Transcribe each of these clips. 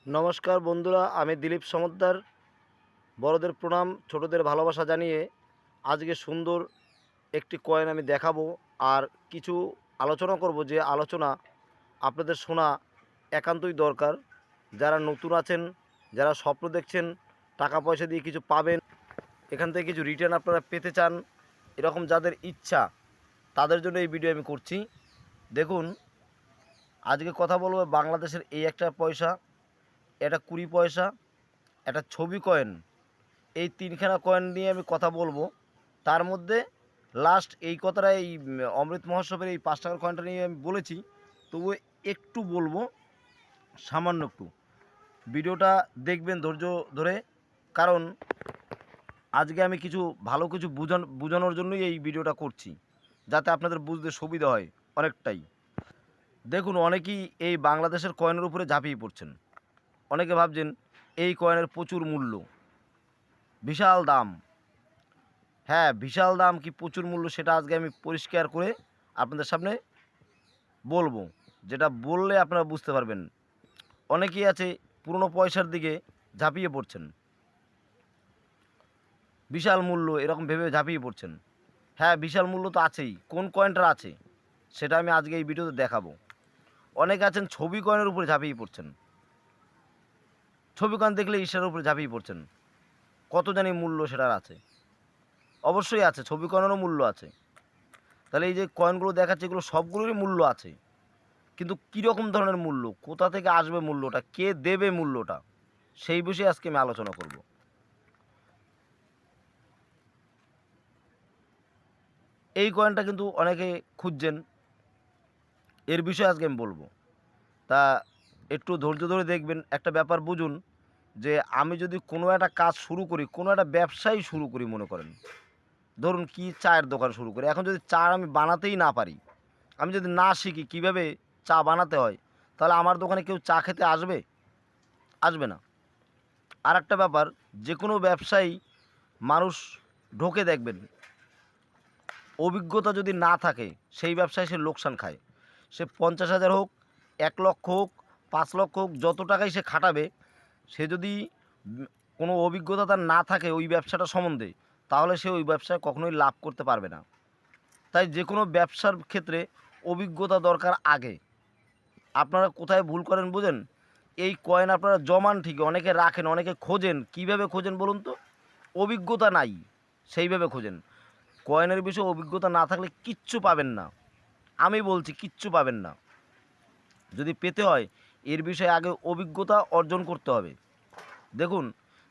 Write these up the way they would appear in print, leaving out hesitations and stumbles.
নমস্কার বন্ধুরা, আমি দিলীপ সমদ্দার। বড়দের প্রণাম, ছোটদের ভালোবাসা জানিয়ে আজকে সুন্দর একটি কয়েন আমি দেখাবো আর কিছু আলোচনা করব, যে আলোচনা আপনাদের শোনা একান্তই দরকার। যারা নতুন আছেন, যারা স্বপ্ন দেখছেন টাকা পয়সা দিয়ে কিছু পাবেন, এখান থেকে কিছু রিটার্ন আপনারা পেতে চান, এরকম যাদের ইচ্ছা তাদের জন্য এই ভিডিও আমি করছি। দেখুন, আজকে কথা বলবো বাংলাদেশের এই একটা পয়সা, এটা 20 পয়সা, একটা ছবি কয়েন, এই তিনখানা কয়েন নিয়ে আমি কথা বলবো। তার মধ্যে লাস্ট এই কথাটা, এই অমৃত মহোৎসবের এই 5 টাকার কয়েনটা নিয়ে আমি বলেছি, তবু একটু বলবো, সামান্য একটু। ভিডিওটা দেখবেন ধৈর্য ধরে, কারণ আজকে আমি কিছু ভালো কিছু বোঝানোর জন্যই এই ভিডিওটা করছি, যাতে আপনাদের বুঝতে সুবিধা হয় অনেকটাই। দেখুন, অনেকেই এই বাংলাদেশের কয়েনের উপরে ঝাঁপিয়ে পড়ছেন। অনেকে ভাবছেন এই কয়েনের প্রচুর মূল্য, বিশাল দাম। হ্যাঁ, বিশাল দাম কি প্রচুর মূল্য, সেটা আজকে আমি পরিষ্কার করে আপনাদের সামনে বলবো, যেটা বললে আপনারা বুঝতে পারবেন। অনেকেই আছে পুরনো পয়সার দিকে ঝাঁপিয়ে পড়ছেন, বিশাল মূল্য এরকম ভেবে ঝাঁপিয়ে পড়ছেন। হ্যাঁ, বিশাল মূল্য তো আছেই, কোন কয়েনটার আছে সেটা আমি আজকে এই ভিডিওতে দেখাবো। অনেকে আছেন ছবি কয়েনের উপরে ঝাঁপিয়ে পড়ছেন, ছবি কয়েন দেখলে ঈর্ষার উপরে ঝাঁপিয়ে পড়ছেন। কত জানি মূল্য সেটার আছে, অবশ্যই আছে, ছবি কয়েনেরও মূল্য আছে। তাহলে এই যে কয়েনগুলো দেখাচ্ছে, এগুলো সবগুলোরই মূল্য আছে, কিন্তু কীরকম ধরনের মূল্য, কোথা থেকে আসবে মূল্যটা, কে দেবে মূল্যটা, সেই বিষয়ে আজকে আমি আলোচনা করব। এই কয়েনটা কিন্তু অনেকে খুঁজছেন, এর বিষয়ে আজকে আমি বলবো। তা একটু ধৈর্য ধরে দেখবেন। একটা ব্যাপার বুঝুন, যে আমি যদি কোনো একটা কাজ শুরু করি, কোনো একটা ব্যবসাই শুরু করি, মনে করেন ধরুন কি চায়ের দোকান শুরু করি, এখন যদি চা আমি বানাতেই না পারি, আমি যদি না শিখি কীভাবে চা বানাতে হয়, তাহলে আমার দোকানে কেউ চা খেতে আসবে? আসবে না। আর একটা ব্যাপার, যে কোনো ব্যবসায়ী মানুষ ঢোকে দেখবেন, অভিজ্ঞতা যদি না থাকে সেই ব্যবসায় সে লোকসান খায়। সে 50,000 হোক, 1 লক্ষ হোক, 5 লক্ষ হোক, যত টাকাই সে খাটাবে, সে যদি কোনো অভিজ্ঞতা তার না থাকে ওই ব্যবসাটা সম্বন্ধে, তাহলে সে ওই ব্যবসায় কখনোই লাভ করতে পারবে না। তাই যে কোনো ব্যবসার ক্ষেত্রে অভিজ্ঞতা দরকার আগে। আপনারা কোথায় ভুল করেন বুঝেন? এই কয়েন আপনারা জমান ঠিকই, অনেকে রাখেন, অনেকে খোঁজেন। কীভাবে খোঁজেন বলুন তো? অভিজ্ঞতা নাই, সেইভাবে খোঁজেন। কয়েনের বিষয়ে অভিজ্ঞতা না থাকলে কিচ্ছু পাবেন না, আমি বলছি কিচ্ছু পাবেন না। যদি পেতে হয় এর বিষয়ে আগে অভিজ্ঞতা অর্জন করতে হবে। দেখুন,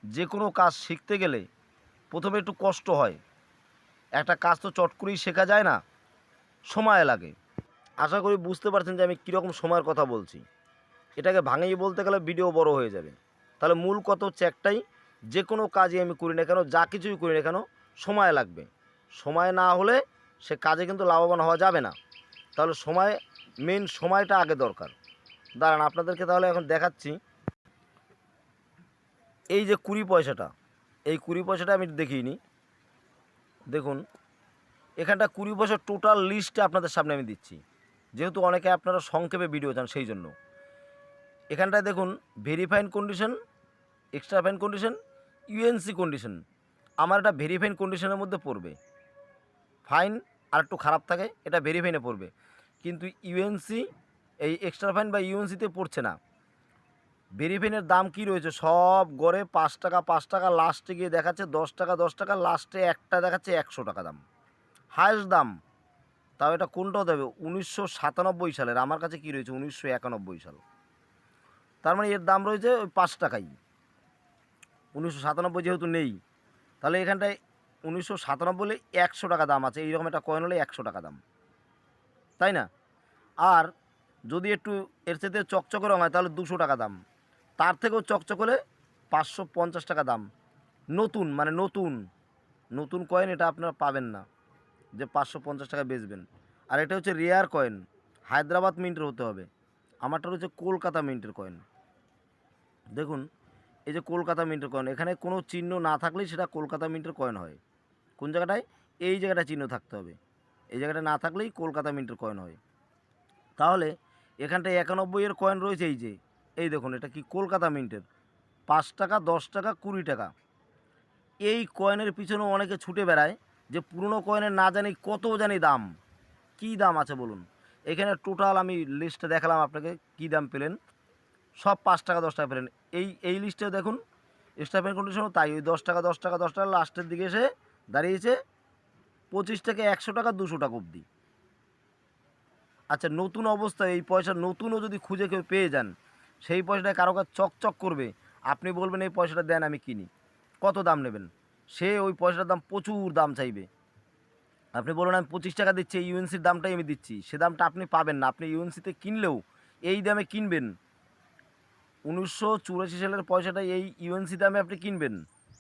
যে কোনো কাজ শিখতে গেলে প্রথমে একটু কষ্ট হয়। একটা কাজ তো চট করেই শেখা যায় না, সময় লাগে। আশা করি বুঝতে পারছেন যে আমি কীরকম সময়ের কথা বলছি। এটাকে ভাঙিয়ে বলতে গেলে ভিডিও বড় হয়ে যাবে। তাহলে মূল কথা হচ্ছে একটাই, যে কোনো কাজই আমি করি না কেন, যা কিছুই করি না কেন, সময় লাগবে। সময় না হলে সে কাজে কিন্তু লাভবান হওয়া যাবে না। তাহলে সময়, মেন সময়টা আগে দরকার। দাঁড়ান, আপনাদেরকে তাহলে এখন দেখাচ্ছি। এই যে 20 পয়সাটা, এই 20 পয়সাটা আমি দেখিয়ে নিই। দেখুন, এখানটা 20 পয়সার টোটাল লিস্টটা আপনাদের সামনে আমি দিচ্ছি, যেহেতু অনেকে আপনারা সংক্ষেপে ভিডিও চান সেই জন্য। এখানটায় দেখুন, verified condition, extra fine condition, UNC condition. আমার এটা ভেরিফাইড কন্ডিশনের মধ্যে পড়বে। ফাইন আর একটু খারাপ থাকে, এটা ভেরিফাইনে পড়বে, কিন্তু ইউএনসি, এই এক্সট্রা ফাইন বা ইউএনসিতে পড়ছে না। ভেরিফাইনের দাম কি রয়েছে, সব গড়ে 5 টাকা 5 টাকা, লাস্টে গিয়ে দেখাচ্ছে 10 টাকা 10 টাকা, লাস্টে একটা দেখাচ্ছে 100 টাকা দাম, হায়েস্ট দাম। তাও এটা কোনটা হতে হবে? 1997 সালের। আমার কাছে কি রয়েছে? 1991 সাল। তার মানে এর দাম রয়েছে ওই 5 টাকাই। 1997 যেহেতু নেই, তাহলে এখানটায় 1997 হলে 100 টাকা দাম আছে। এইরকম একটা কয়েন হলে 100 টাকা দাম, তাই না? আর যদি একটু এর সাথে চকচকে রঙ হয় তাহলে 200 টাকা দাম, তার থেকেও চকচক হলে 550 টাকা দাম। নতুন, মানে নতুন নতুন কয়েন এটা আপনারা পাবেন না যে 550 টাকা বেচবেন। আর এটা হচ্ছে রেয়ার কয়েন, হায়দ্রাবাদ মিন্টের হতে হবে। আমারটা হচ্ছে কলকাতা মিন্টের কয়েন। দেখুন, এই যে কলকাতা মিন্টের কয়েন, এখানে কোনো চিহ্ন না থাকলেই সেটা কলকাতা মিন্টের কয়েন হয়। কোন জায়গাটায়? এই জায়গাটায় চিহ্ন থাকতে হবে, এই জায়গাটা না থাকলেই কলকাতা মিন্টের কয়েন হয়। তাহলে এখানটায় 91 এর কয়েন রয়েছে, এই দেখুন এটা কি কলকাতা মিন্টের 5 টাকা 10 টাকা 20 টাকা। এই কয়েনের পিছনে অনেকে ছুটে বেড়ায় যে পুরনো কয়েনের না জানি কত জানি দাম, কী দাম আছে বলুন। এখানে টোটাল আমি লিস্টে দেখালাম আপনাকে কী দাম পেলেন, সব 5 টাকা 10 টাকা পেলেন। এই লিস্টে দেখুন স্টাফের কন্ডিশনও তাই, ওই 10 টাকা 10 টাকা 10 টাকা লাস্টের দিকে এসে দাঁড়িয়েছে 25 থেকে 100 টাকা 200 টাকা অবধি। আচ্ছা নতুন অবস্থায় এই পয়সা নতুনও যদি খুঁজে কেউ পেয়ে যান, সেই পয়সাটা কারো কাছে চকচক করবে, আপনি বলবেন এই পয়সাটা দেন আমি কিনি, কত দাম নেবেন, সে ওই পয়সাটার দাম প্রচুর দাম চাইবে। আপনি বলুন আমি 25 টাকা দিচ্ছি, এই ইউএনসির দামটাই আমি দিচ্ছি, সে দামটা আপনি পাবেন না। আপনি ইউএনসিতে কিনলেও এই দামে কিনবেন, 1984 সালের পয়সাটা এই ইউএনসি দামে আপনি কিনবেন,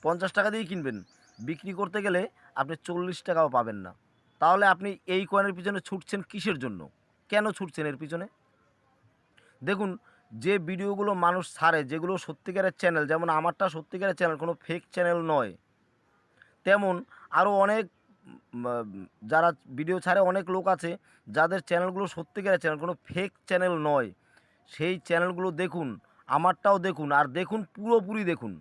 50 টাকা দিয়েই কিনবেন, বিক্রি করতে গেলে আপনি 40 টাকাও পাবেন না। তাহলে আপনি এই কয়েনের পিছনে ছুটছেন কিসের জন্য, কেন ছুটছেন এর পিছনে? দেখুন যে ভিডিওগুলো মানুষ ছাড়ে, যেগুলো সত্যিকারের চ্যানেল, যেমন আমারটা সত্যিকারের চ্যানেল, কোনো ফেক চ্যানেল নয়, তেমন আরও অনেক যারা ভিডিও ছাড়ে অনেক লোক আছে যাদের চ্যানেলগুলো সত্যিকারের চ্যানেল, কোনো ফেক চ্যানেল নয়। সেই চ্যানেলগুলো দেখুন, আমারটাও দেখুন, আর দেখুন পুরোপুরি দেখুন,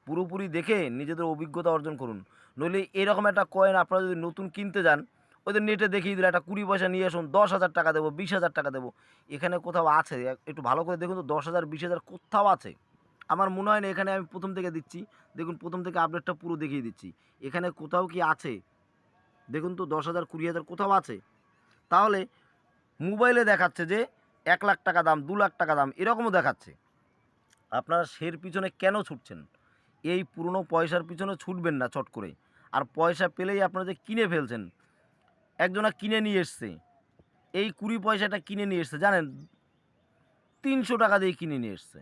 পুরোপুরি দেখে নিজেদের অভিজ্ঞতা অর্জন করুন। নইলে এরকম একটা কয়েন আপনারা যদি নতুন কিনতে যান, ওদের নেটে দেখিয়ে দিলে একটা 20 পয়সা নিয়ে আসুন, 10,000 টাকা দেবো, 20,000 টাকা দেবো, এখানে কোথাও আছে? একটু ভালো করে দেখুন তো, 10,000 20,000 কোথাও আছে? আমার মনে হয় না। এখানে আমি প্রথম থেকে দিচ্ছি, দেখুন প্রথম থেকে আপডেটটা পুরো দেখিয়ে দিচ্ছি, এখানে কোথাও কি আছে? দেখুন তো 10,000 20,000 কোথাও আছে? তাহলে মোবাইলে দেখাচ্ছে যে 1,00,000 টাকা দাম, 2,00,000 টাকা দাম, এরকমও দেখাচ্ছে। আপনারা সের পিছনে কেন ছুটছেন? এই পুরনো পয়সার পিছনে ছুটবেন না চট করে। আর পয়সা পেলেই আপনারা যে কিনে ফেলছেন, একজনা কিনে নিয়ে এসছে, এই 20 পয়সাটা কিনে নিয়ে এসছে জানেন, 300 টাকা দিয়ে কিনে নিয়ে এসছে,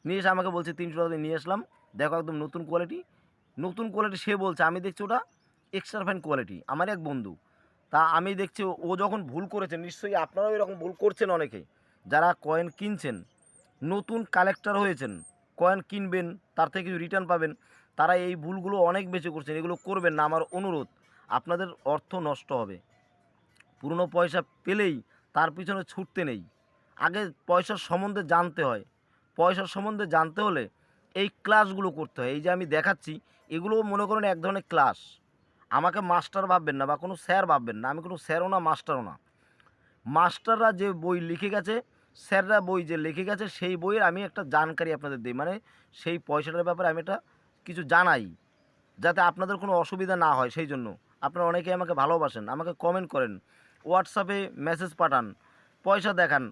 নিয়ে এসে আমাকে বলছে 300 টাকা দিয়ে নিয়ে আসলাম, দেখো একদম নতুন কোয়ালিটি। নতুন কোয়ালিটি সে বলছে, আমি দেখছি ওটা এক্সট্রা ফাইন কোয়ালিটি, আমার এক বন্ধু। তা আমি দেখছি ও যখন ভুল করেছে, নিশ্চয়ই আপনারাও এরকম ভুল করছেন অনেকে, যারা কয়েন কিনছেন, নতুন কালেক্টর হয়েছেন, কয়েন কিনবেন, তার থেকে কিছু রিটার্ন পাবেন, তারা এই ভুলগুলো অনেক বেশি করছেন। এগুলো করবেন না, আমার অনুরোধ। আপনাদের অর্থ নষ্ট হবে। পুরনো পয়সা পেলেই তার পিছনে ছুটতে নেই, আগে পয়সার সম্বন্ধে জানতে হয়। পয়সার সম্বন্ধে জানতে হলে এই ক্লাসগুলো করতে হয়। এই যে আমি দেখাচ্ছি, এগুলো মনে করেন এক ধরনের ক্লাস। আমাকে মাস্টার ভাববেন না বা কোনো স্যার ভাববেন না, আমি কোনো স্যারও না মাস্টারও না। মাস্টাররা যে বই লিখে গেছে, স্যাররা বই যে লিখে গেছে, সেই বইয়ের আমি একটা জানকারি আপনাদের দিই, মানে সেই পয়সাটার ব্যাপারে আমি একটা কিছু জানাই, যাতে আপনাদের কোনো অসুবিধা না হয়। সেই জন্য আপনারা অনেকেই আমাকে ভালোবাসেন, আমাকে কমেন্ট করেন, হোয়াটসঅ্যাপে মেসেজ পাঠান, পয়সা দেখান।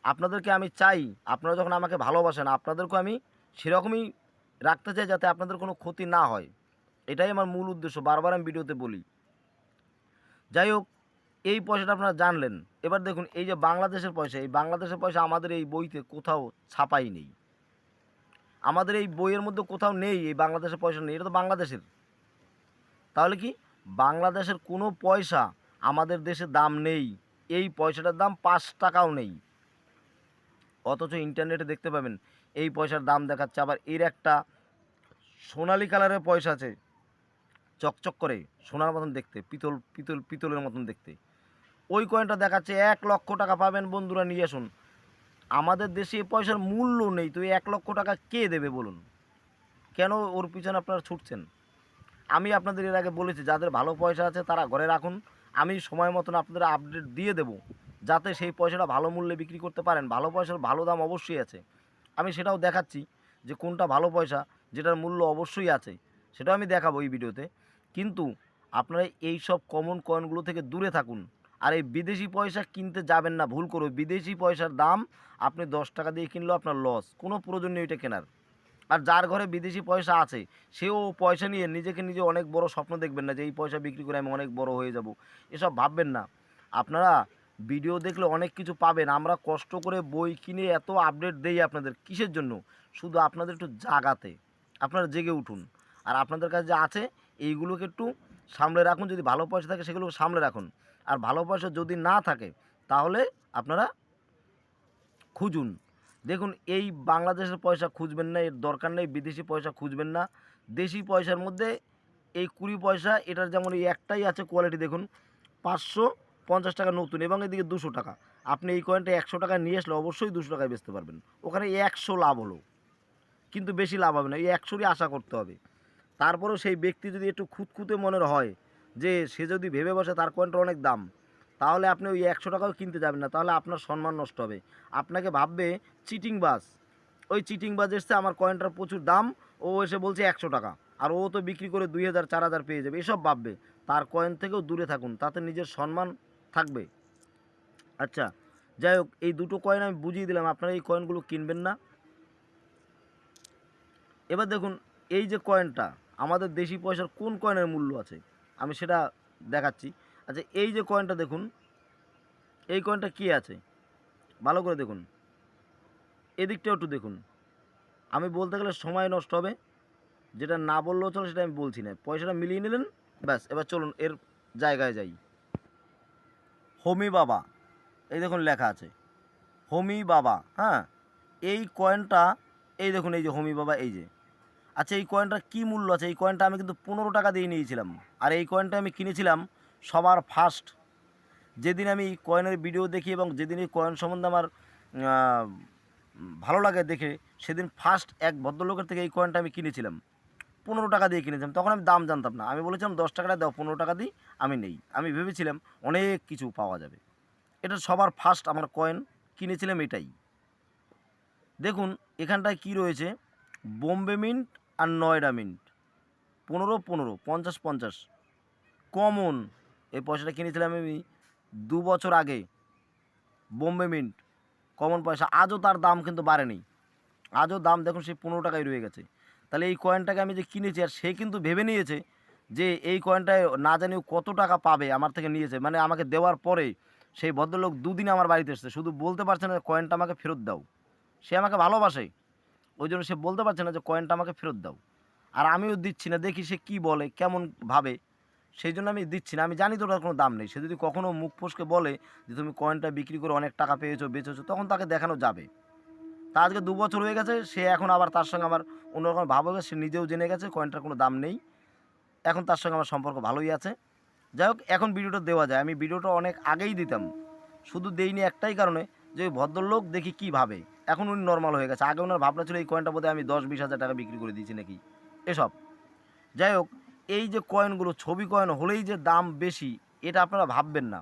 আপনাদেরকে আমি চাই, আপনারা যখন আমাকে ভালোবাসেন, আপনাদেরকেও আমি সেরকমই রাখতে চাই, যাতে আপনাদের কোনো ক্ষতি না হয়। এটাই আমার মূল উদ্দেশ্য, বারবার আমি ভিডিওতে বলি। যাই হোক, এই পয়সাটা আপনারা জানলেন। এবার দেখুন এই যে বাংলাদেশের পয়সা, এই বাংলাদেশের পয়সা আমাদের এই বইতে কোথাও ছাপাই নেই, আমাদের এই বইয়ের মধ্যে কোথাও নেই এই বাংলাদেশের পয়সা নেই, এটা তো বাংলাদেশের। তাহলে কি বাংলাদেশের কোনো পয়সা আমাদের দেশে দাম নেই, এই পয়সাটার দাম 5 টাকাও নেই। অথচ ইন্টারনেটে দেখতে পাবেন এই পয়সার দাম দেখাচ্ছে। আবার এর একটা সোনালি কালারের পয়সা আছে, চকচক করে সোনার মতন দেখতে, পিতলের মতন দেখতে, ওই কয়েনটা দেখাচ্ছে 1,00,000 টাকা পাবেন, বন্ধুরা নিয়ে আসুন। আমাদের দেশে এই পয়সার মূল্য নেই, তো এই 1,00,000 টাকা কে দেবে বলুন? কেন ওর পিছনে আপনারা ছুটছেন? আমি আপনাদের এর আগে বলেছি, যাদের ভালো পয়সা আছে তারা ঘরে রাখুন, আমি সময় মতন আপনাদের আপডেট দিয়ে দেব, যাতে সেই পয়সাটা ভালো মূল্যে বিক্রি করতে পারেন। ভালো পয়সার ভালো দাম অবশ্যই আছে, আমি সেটাও দেখাচ্ছি যে কোনটা ভালো পয়সা, যেটার মূল্য অবশ্যই আছে, সেটাও আমি দেখাবো এই ভিডিওতে। কিন্তু আপনারা এই সব কমন কয়েনগুলো থেকে দূরে থাকুন। আর এই বিদেশি পয়সা কিনতে যাবেন না, ভুল করো। বিদেশি পয়সার দাম আপনি 10 টাকা দিয়ে কিনলেও আপনার লস, কোনো প্রয়োজন নেই এটা কেনার। আর যার ঘরে বিদেশি পয়সা আছে, সেও পয়সা নিয়ে নিজে অনেক বড় স্বপ্ন দেখবেন না যে এই পয়সা বিক্রি করে আমি অনেক বড় হয়ে যাব, এসব ভাববেন না। আপনারা ভিডিও দেখলে অনেক কিছু পাবেন, আমরা কষ্ট করে বই কিনে এত আপডেট দেই আপনাদের, কিসের জন্য? শুধু আপনাদের একটু জাগাতে। আপনারা জেগে উঠুন, আর আপনাদের কাছে যা আছে এইগুলোকে একটু সামলে রাখুন। যদি ভালো পয়সা থাকে সেগুলোকে সামলে রাখুন, আর ভালো পয়সা যদি না থাকে তাহলে আপনারা খুঁজুন। দেখুন এই বাংলাদেশের পয়সা খুঁজবেন না, এর দরকার নেই। বিদেশি পয়সা খুঁজবেন না। দেশি পয়সার মধ্যে এই 20 পয়সা, এটার যেমন এই একটাই আছে কোয়ালিটি, দেখুন 500 50 টাকা নতুন এবং এদিকে 200 টাকা। আপনি এই কয়েনটা 100 টাকায় নিয়ে আসলে অবশ্যই 200 টাকায় বেচতে পারবেন। ওখানে 100 লাভ হলো, কিন্তু বেশি লাভ হবে না, এই 100ই আশা করতে হবে। তারপরেও সেই ব্যক্তি যদি একটু খুঁতখুঁতে মনের হয়, যে সে যদি ভেবে বসে তার কয়েনটার অনেক দাম, তাহলে আপনি ওই 100 টাকাও কিনতে যাবেন না, তাহলে আপনার সম্মান নষ্ট হবে। আপনাকে ভাববে চিটিংবাজ, ওই চিটিংবাজ এসছে আমার কয়েনটার প্রচুর দাম, ও এসে বলছে 100 টাকা, আর ও তো বিক্রি করে 2000 4000 পেয়ে যাবে, এসব ভাববে। তার কয়েন থেকেও দূরে থাকুন, তাতে নিজের সম্মান থাকবে। আচ্ছা, যাই হোক, এই দুটো কয়েন আমি বুঝিয়ে দিলাম, আপনারা এই কয়েনগুলো কিনবেন না। এবার দেখুন, এই যে কয়েনটা, আমাদের দেশি পয়সার কোন কয়েনের মূল্য আছে আমি সেটা দেখাচ্ছি। আচ্ছা, এই যে কয়েনটা দেখুন, এই কয়েনটা কী আছে ভালো করে দেখুন, এদিকটাও একটু দেখুন। আমি বলতে গেলে সময় নষ্ট হবে, যেটা না বললেও চলো সেটা আমি বলছি না, পয়সাটা মিলিয়ে নিলেন ব্যাস। এবার চলুন এর জায়গায় যাই। হোমি বাবা, এই দেখুন লেখা আছে হোমি বাবা, হ্যাঁ। এই কয়েনটা, এই দেখুন, এই যে হোমি বাবা, এই যে। আচ্ছা, এই কয়েনটার কী মূল্য আছে? এই কয়েনটা আমি কিন্তু 15 টাকা দিয়ে নিয়েছিলাম, আর এই কয়েনটা আমি কিনেছিলাম সবার ফার্স্ট যেদিন আমি কয়েনের ভিডিও দেখি এবং যেদিন এই কয়েন সম্বন্ধে আমার ভালো লাগে দেখে, সেদিন ফার্স্ট এক ভদ্রলোকের থেকে এই কয়েনটা আমি কিনেছিলাম। 15 টাকা দিয়ে কিনেছিলাম, তখন আমি দাম জানতাম না, আমি বলেছিলাম 10 টাকাটা দাও, 15 টাকা দিই আমি নেই। আমি ভেবেছিলাম অনেক কিছু পাওয়া যাবে। এটা সবার ফার্স্ট আমার কয়েন, কিনেছিলাম এটাই। দেখুন এখানটায় কি রয়েছে, বোম্বে মিন্ট আর নয়ডা মিন্ট, 15 15 50 50 কমন। এই পয়সাটা কিনেছিলাম আমি 2 বছর আগে, বোম্বে মিন্ট কমন পয়সা, আজও তার দাম কিন্তু বাড়েনি, আজও দাম দেখুন সেই 15 টাকায় রয়ে গেছে। তাহলে এই কয়েনটাকে আমি যে কিনেছি, আর সে কিন্তু ভেবে নিয়েছে যে এই কয়েনটায় না জানি কত টাকা পাবে, আমার থেকে নিয়েছে, মানে আমাকে দেওয়ার পরে সেই ভদ্রলোক 2 দিন আমার বাড়িতে এসেছে, শুধু বলতে পারছে না কয়েনটা আমাকে ফেরত দাও। সে আমাকে ভালোবাসে, ওই জন্য সে বলতে পারছে না যে কয়েনটা আমাকে ফেরত দাও, আর আমিও দিচ্ছি না, দেখি সে কী বলে কেমন ভাবে, সেই জন্য আমি দিচ্ছি না। আমি জানি তো ওটার কোনো দাম নেই, সে যদি কখনও মুখ ফসকে বলে যে তুমি কয়েনটা বিক্রি করে অনেক টাকা পেয়েছো বেচেছো, তখন তাকে দেখানো যাবে। তা আজকে 2 বছর হয়ে গেছে, সে এখন আবার তার সঙ্গে আমার অন্যরকম ভাব হয়ে গেছে, সে নিজেও জেনে গেছে কয়েনটার কোনো দাম নেই, এখন তার সঙ্গে আমার সম্পর্ক ভালোই আছে। যাই হোক, এখন ভিডিওটা দেওয়া যায়, আমি ভিডিওটা অনেক আগেই দিতাম, শুধু দেইনি একটাই কারণে, যে ওই ভদ্রলোক দেখি কী ভাবে, এখন উনি নর্মাল হয়ে গেছে। আগে ওনার ভাবনা ছিল এই কয়েনটা বোধহয় আমি 10-20 হাজার টাকা বিক্রি করে দিয়েছি নাকি এসব। যাই হোক, এই যে কয়েনগুলো ছবি কয়েন হলেই যে দাম বেশি, এটা আপনারা ভাববেন না।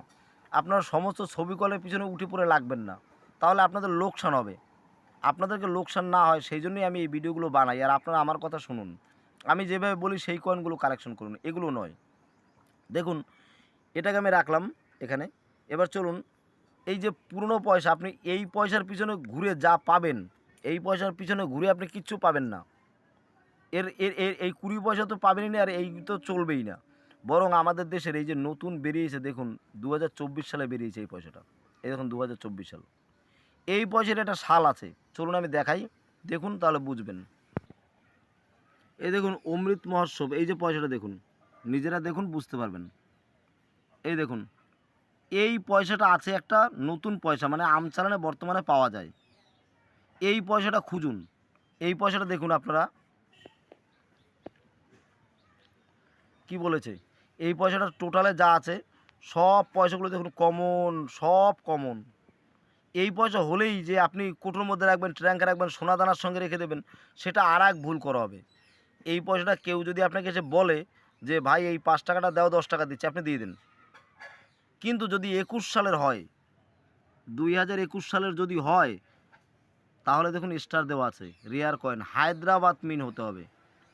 আপনারা সমস্ত ছবি কয়েনের পিছনে উঠে পড়ে লাগবেন না, তাহলে আপনাদের লোকসান হবে। আপনাদেরকে লোকসান না হয় সেই জন্যই আমি এই ভিডিওগুলো বানাই, আর আপনারা আমার কথা শুনুন। আমি যেভাবে বলি সেই কয়েনগুলো কালেকশন করুন, এগুলো নয়। দেখুন এটাকে আমি রাখলাম এখানে। এবার চলুন, এই যে পুরনো পয়সা, আপনি এই পয়সার পিছনে ঘুরে যা পাবেন, এই পয়সার পিছনে ঘুরে আপনি কিচ্ছু পাবেন না। এর এর এর এই 20 পয়সা তো পাবেনই না, আর এই তো চলবেই না। বরং আমাদের দেশের এই যে নতুন বেরিয়েছে দেখুন, 2024 সালে বেরিয়েছে এই পয়সাটা, এই দেখুন 2024 সাল। এই পয়সার একটা সাল আছে, চলুন আমি দেখাই, দেখুন তাহলে বুঝবেন। এই দেখুন অমৃত মহোৎসব, এই যে পয়সাটা দেখুন, নিজেরা দেখুন বুঝতে পারবেন। এই দেখুন, এই পয়সাটা আছে একটা নতুন পয়সা, মানে আমচালানে বর্তমানে পাওয়া যায়। এই পয়সাটা খুঁজুন, এই পয়সাটা দেখুন আপনারা কি বলেছে। এই পয়সাটা টোটালে যা আছে সব পয়সাগুলো দেখুন কমন, সব কমন। এই পয়সা হলেই যে আপনি কোটোর মধ্যে রাখবেন, ট্র্যাঙ্কে রাখবেন, সোনা দানার সঙ্গে রেখে দেবেন, সেটা আর এক ভুল করা হবে। এই পয়সাটা কেউ যদি আপনাকে এসে বলে যে ভাই এই 5 টাকাটা দাও, 10 টাকা দিচ্ছি, আপনি দিয়ে দিন। কিন্তু যদি 21 সালের হয়, 2021 সালের যদি হয়, তাহলে দেখুন স্টার দেওয়া আছে, রেয়ার কয়েন, হায়দ্রাবাদ মিন হতে হবে।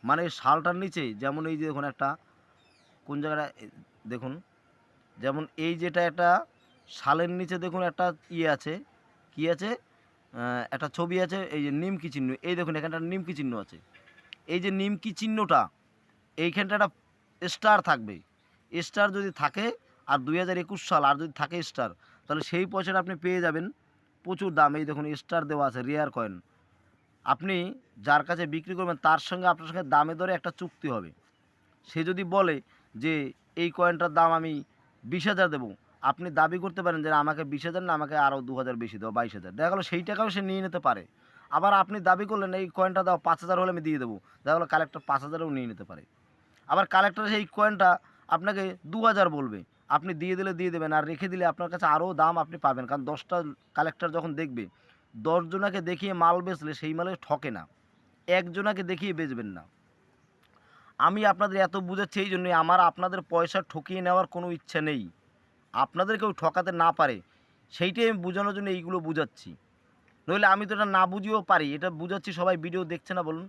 মানে শালটার নিচে যেমন এই যে দেখুন একটা কোন জায়গাটা দেখুন, যেমন এই যেটা একটা শালের নিচে দেখুন একটা ইয়ে আছে, কি আছে, একটা ছবি আছে, এই যে নিমকি চিহ্ন, এই দেখুন এখানটা নিমকি চিহ্ন আছে। এই যে নিমকি চিহ্নটা, এইখানটা একটা স্টার থাকবে। স্টার যদি থাকে, আর 2021 সাল আর যদি থাকে স্টার, তাহলে সেই পয়সাটা আপনি পেয়ে যাবেন প্রচুর দাম। এই দেখুন স্টার দেওয়া আছে, রেয়ার কয়েন। আপনি যার কাছে বিক্রি করবেন তার সঙ্গে আপনার সঙ্গে দামে দরে একটা চুক্তি হবে। সে যদি বলে যে এই কয়েনটার দাম আমি 20,000 দেবো, আপনি দাবি করতে পারেন যে আমাকে 20,000 না, আমাকে আরও 2,000 বেশি দাও, 22,000। দেখা গেলো সেই টাকাও সে নিয়ে নিতে পারে। আবার আপনি দাবি করলেন এই কয়েনটা দাও 5,000 হলে আমি দিয়ে দেবো, দেখা গেলো কালেক্টর 5,000ও নিয়ে নিতে পারে। আবার কালেক্টর সেই কয়েনটা আপনাকে 2,000 বলবে, আপনি দিয়ে দিলে দিয়ে দেবেন, আর রেখে দিলে আপনার কাছে আরও দাম আপনি পাবেন। কারণ 10টা কালেক্টর যখন দেখবে, 10 জনাকে দেখিয়ে মাল বেচলে সেই মালে ঠকে না, একজনাকে দেখিয়ে বেচবেন না। আমি আপনাদের এত বুঝাচ্ছি এই জন্যই, আমার আপনাদের পয়সা ঠকিয়ে নেওয়ার কোনো ইচ্ছা নেই। আপনাদের কেউ ঠকাতে না পারে সেইটাই আমি বোঝানোর জন্য এইগুলো বুঝাচ্ছি। নইলে আমি তো এটা না বুঝিয়েও পারি, এটা বুঝাচ্ছি। সবাই ভিডিও দেখছে না বলুন?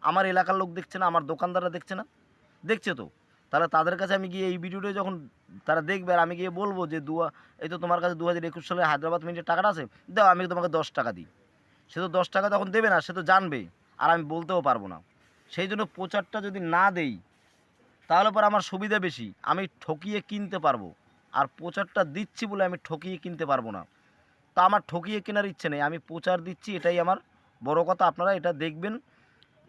আমার এলাকার লোক দেখছে না? আমার দোকানদাররা দেখছে না? দেখছে তো। তাহলে তাদের কাছে আমি গিয়ে এই ভিডিওটা যখন তারা দেখবে, আর আমি গিয়ে বলবো যে এই তো তোমার কাছে 2021 সালে হায়দ্রাবাদ মিন্টের টাকাটা আছে, দাও আমি তোমাকে 10 টাকা দিই। সে তো 10 টাকা তখন দেবে না, সে তো জানবে, আর আমি বলতেও পারবো না। সেই জন্য প্রচারটা যদি না দেই তাহলে পর আমার সুবিধা বেশি, আমি ঠকিয়ে কিনতে পারবো। আর প্রচারটা দিচ্ছি বলে আমি ঠকিয়ে কিনতে পারবো না। তা আমার ঠকিয়ে কেনার ইচ্ছে নেই, আমি প্রচার দিচ্ছি, এটাই আমার বড় কথা। আপনারা এটা দেখবেন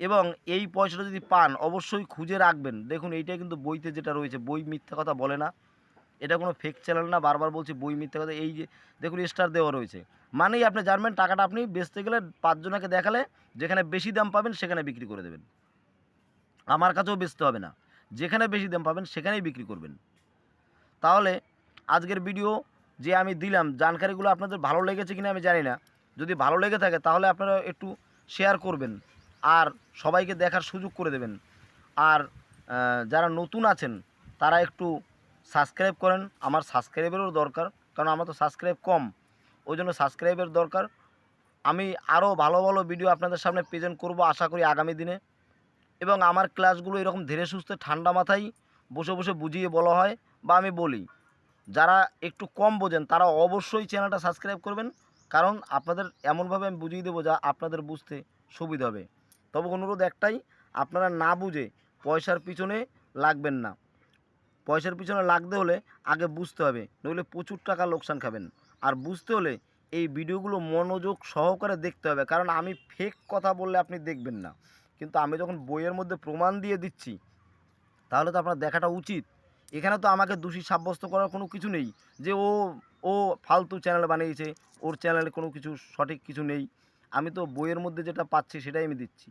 এবং এই পয়সাটা যদি পান অবশ্যই খুঁজে রাখবেন। দেখুন এইটা কিন্তু বইতে যেটা রয়েছে, বই মিথ্যা কথা বলে না, এটা কোনো ফেক চ্যানেল না। বারবার বলছি বই মিথ্যা কথা। এই যে দেখুন স্টার দেওয়া রয়েছে, মানেই আপনি জানবেন টাকাটা আপনি বেচতে গেলে 5 জনাকে দেখালে যেখানে বেশি দাম পাবেন সেখানে বিক্রি করে দেবেন। আমার কাছেও বেচতে হবে না, যেখানে বেশি দাম পাবেন সেখানেই বিক্রি করবেন। তাহলে আজকের ভিডিও যে আমি দিলাম, জানকারিগুলো আপনাদের ভালো লেগেছে কিনা আমি জানি না। যদি ভালো লেগে থাকে তাহলে আপনারা একটু শেয়ার করবেন আর সবাইকে দেখার সুযোগ করে দেবেন। আর যারা নতুন আছেন তারা একটু সাবস্ক্রাইব করেন, আমার সাবস্ক্রাইবেরও দরকার, কারণ আমার তো সাবস্ক্রাইব কম, ওই জন্য সাবস্ক্রাইবের দরকার। আমি আরও ভালো ভালো ভিডিও আপনাদের সামনে প্রেজেন্ট করব আশা করি আগামী দিনে। এবং আমার ক্লাসগুলো এরকম ধীরে সুস্থে ঠান্ডা মাথায় বসে বসে বুঝিয়ে বলা হয় বা আমি বলি। যারা একটু কম বোঝেন তারা অবশ্যই চ্যানেলটা সাবস্ক্রাইব করবেন, কারণ আপনাদের এমনভাবে আমি বুঝিয়ে দেবো যা আপনাদের বুঝতে সুবিধা হবে। তবে অনুরোধ একটাই, আপনারা না বুঝে পয়সার পিছনে লাগবেন না। পয়সার পিছনে লাগতে হলে আগে বুঝতে হবে, নইলে প্রচুর টাকা লোকসান খাবেন। আর বুঝতে হলে এই ভিডিওগুলো মনোযোগ সহকারে দেখতে হবে, কারণ আমি ফেক কথা বললে আপনি দেখবেন না, কিন্তু আমি যখন বইয়ের মধ্যে প্রমাণ দিয়ে দিচ্ছি তাহলে তো আপনার দেখাটা উচিত। এখানে তো আমাকে দোষী সাব্যস্ত করার কোনো কিছু নেই যে ও ও ফালতু চ্যানেল বানিয়েছে, ওর চ্যানেলে কোনো কিছু সঠিক কিছু নেই। আমি তো বইয়ের মধ্যে যেটা পাচ্ছি সেটাই আমি দিচ্ছি।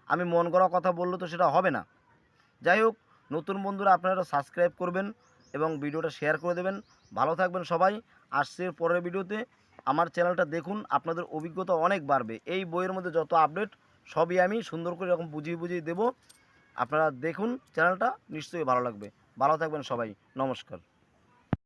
আমি মন করা কথা বললে তো সেটা হবে না। যাই হোক, নতুন বন্ধুরা আপনারা সাবস্ক্রাইব করবেন এবং ভিডিওটা শেয়ার করে দেবেন। ভালো থাকবেন সবাই। আসছে পরের ভিডিওতে। আমার চ্যানেলটা দেখুন, আপনাদের অভিজ্ঞতা অনেক বাড়বে। এই বইয়ের মধ্যে যত আপডেট সবই আমি সুন্দর করে এরকম বুঝিয়ে বুঝিয়ে দেবো। আপনারা দেখুন চ্যানেলটা, নিশ্চয়ই ভালো লাগবে। ভালো থাকবেন সবাই, নমস্কার।